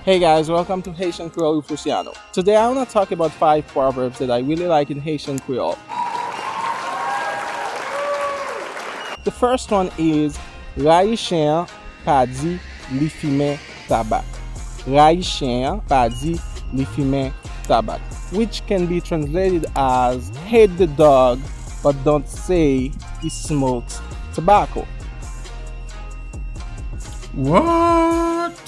Hey guys, welcome to Haitian Creole Proverbs. Today I want to talk about 5 proverbs that I really like in Haitian Creole. The first one is Rayi chen pa di li fimen tabak. Rayi chen pa di li fimen tabak, which can be translated as hate the dog but don't say he smokes tobacco. What?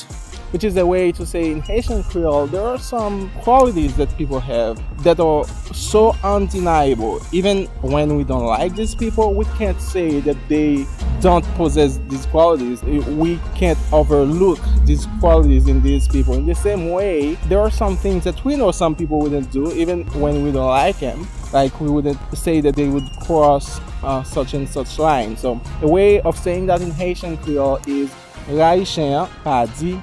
Which is a way to say in Haitian Creole there are some qualities that people have that are so undeniable. Even when we don't like these people, we can't say that they don't possess these qualities. We can't overlook these qualities in these people. In the same way, there are some things that we know some people wouldn't do, even when we don't like them. Like we wouldn't say that they would cross such and such line. So a way of saying that in Haitian Creole is Rayi chen pa di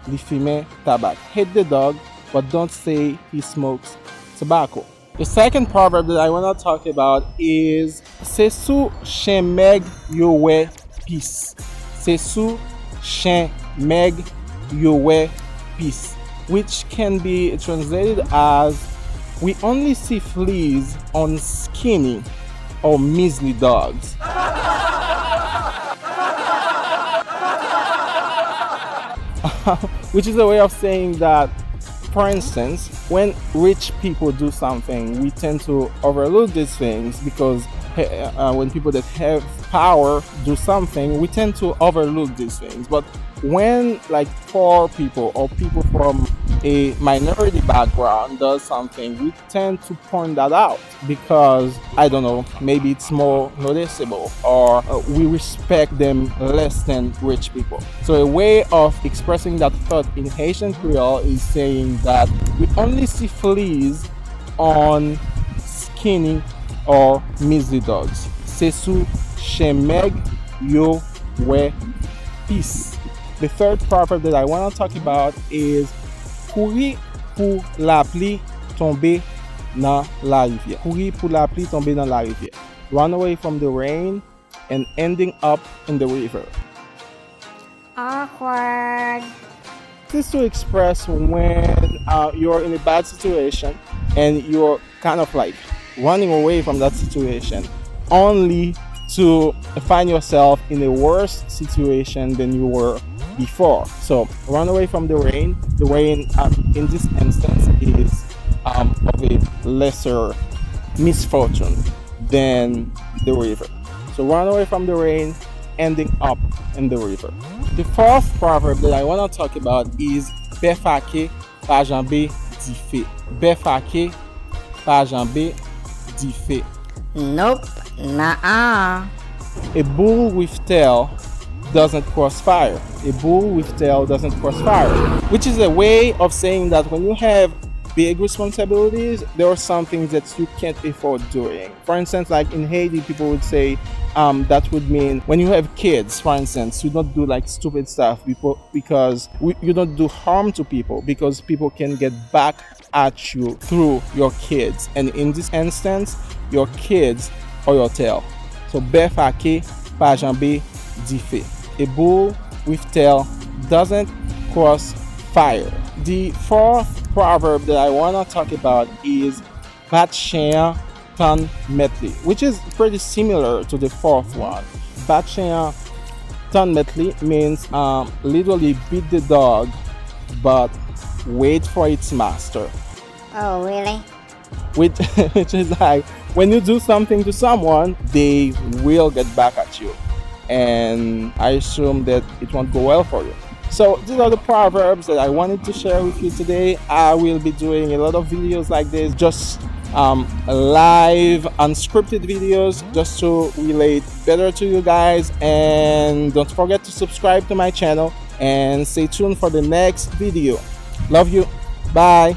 li fimen tabak. Hate the dog, but don't say he smokes tobacco. The second proverb that I want to talk about is Se sou chen meg yo we pis. Se sou chen meg yo we pis, which can be translated as we only see fleas on skinny or measly dogs. Which is a way of saying that, for instance, when rich people do something, we tend to overlook these things because when people that have power do something, we tend to overlook these things. But when like poor people or people from a minority background does something, we tend to point that out because, I don't know, maybe it's more noticeable or we respect them less than rich people. So a way of expressing that thought in Haitian Creole is saying that we only see fleas on skinny or measly dogs. Se sou chen meg yo we pis. The third proverb that I want to talk about is Kouri pou lapli tombe dans larivyè. Kouri pou lapli tombe dans larivyè. Run away from the rain and ending up in the river. Awkward. This is to express when you're in a bad situation and you're kind of like running away from that situation only to find yourself in a worse situation than you were before. So run away from the rain. The rain in this instance is of a lesser misfortune than the river. So run away from the rain, ending up in the river. The fourth proverb that I want to talk about is befake pa janbe dife. Befake pa janbe dife. Nope. Nuh-uh. A bull with tail doesn't cross fire. A bull with tail doesn't cross fire. Which is a way of saying that when you have big responsibilities, there are some things that you can't afford doing. For instance, like in Haiti, people would say that would mean when you have kids, for instance, you don't do like stupid stuff because you don't do harm to people because people can get back at you through your kids. And in this instance, your kids or your tail. So befake pa janbe dife. A bull with tail doesn't cross fire. The fourth proverb that I want to talk about is bat chen tann, which is pretty similar to the fourth one. Bat chen tann means literally beat the dog but wait for its master. Oh, really? Which is like when you do something to someone, they will get back at you. And I assume that it won't go well for you. So these are the proverbs that I wanted to share with you today. I will be doing a lot of videos like this, just live unscripted videos, just to relate better to you guys. And don't forget to subscribe to my channel and stay tuned for the next video. Love you. Bye.